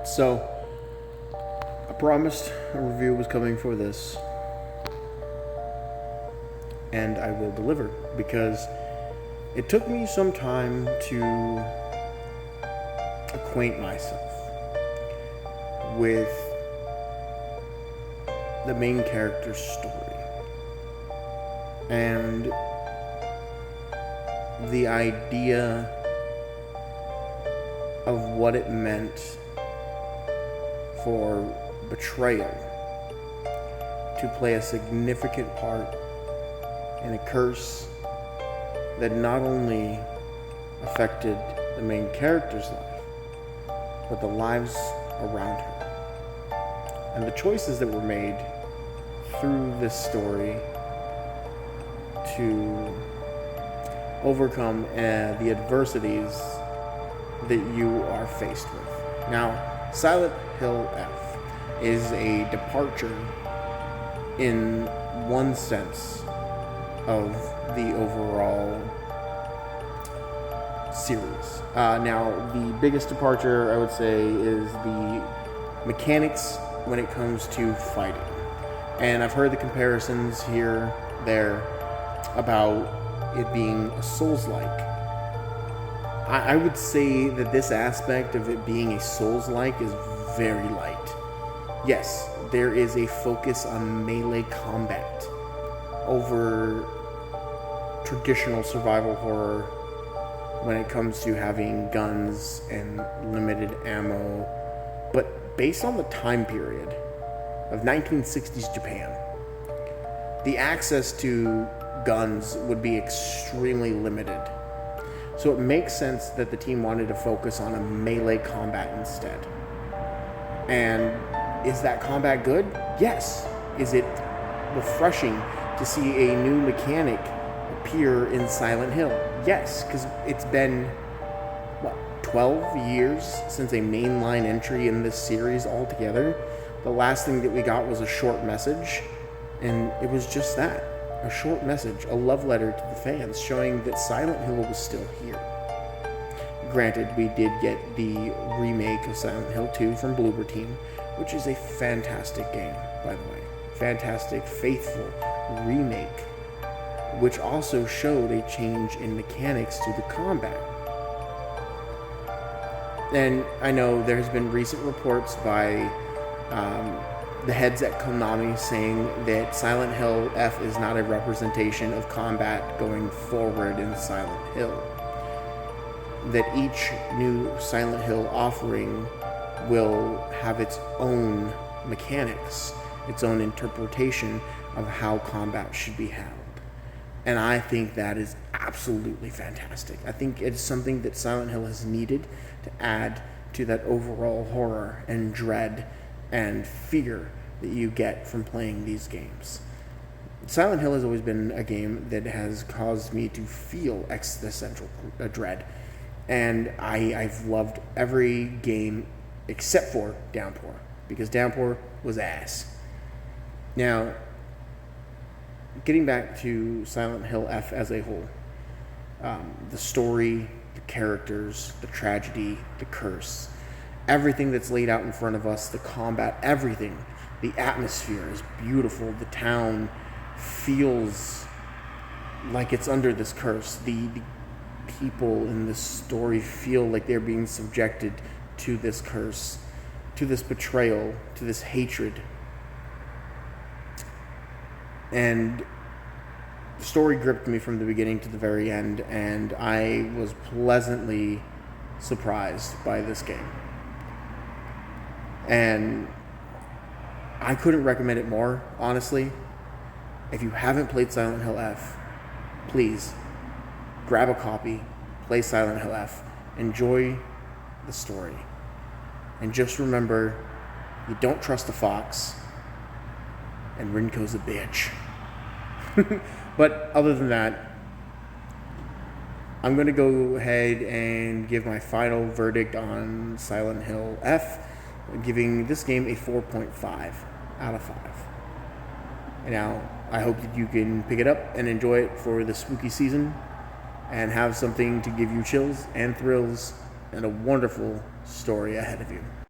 So, I promised a review was coming for this, and I will deliver because it took me some time to acquaint myself with the main character's story and the idea of what it meant for betrayal to play a significant part in a curse that not only affected the main character's life, but the lives around her. And the choices that were made through this story to overcome the adversities that you are faced with. Now, Silent Hill F is a departure in one sense of the overall series. Now, the biggest departure, I would say, is the mechanics when it comes to fighting. And I've heard the comparisons here, there, about it being a Souls-like. I would say that this aspect of it being a Souls-like is very light. Yes, there is a focus on melee combat over traditional survival horror when it comes to having guns and limited ammo. But based on the time period of 1960s Japan, the access to guns would be extremely limited. So it makes sense that the team wanted to focus on a melee combat instead. And is that combat good? Yes. Is it refreshing to see a new mechanic appear in Silent Hill? Yes, because it's been, 12 years since a mainline entry in this series altogether. The last thing that we got was a short message, and it was just that. A short message, a love letter to the fans, showing that Silent Hill was still here. Granted, we did get the remake of Silent Hill 2 from Bloober Team, which is a fantastic game, by the way. Fantastic, faithful remake, which also showed a change in mechanics to the combat. And I know there's been recent reports by the heads at Konami saying that Silent Hill F is not a representation of combat going forward in Silent Hill. That each new Silent Hill offering will have its own mechanics, its own interpretation of how combat should be held. And I think that is absolutely fantastic. I think it's something that Silent Hill has needed to add to that overall horror and dread and fear that you get from playing these games. Silent Hill has always been a game that has caused me to feel existential dread. And I've loved every game except for Downpour, because Downpour was ass. Now, getting back to Silent Hill F as a whole, the story, the characters, the tragedy, the curse, everything that's laid out in front of us, the combat, everything, the atmosphere is beautiful. The town feels like it's under this curse. The people in this story feel like they're being subjected to this curse, to this betrayal, to this hatred. And the story gripped me from the beginning to the very end, and I was pleasantly surprised by this game. And I couldn't recommend it more, honestly. If you haven't played Silent Hill F, please grab a copy, play Silent Hill F, enjoy the story. And just remember, you don't trust the fox, and Rinko's a bitch. But other than that, I'm going to go ahead and give my final verdict on Silent Hill F, giving this game a 4.5 out of 5. Now, I hope that you can pick it up and enjoy it for the spooky season and have something to give you chills and thrills and a wonderful story ahead of you.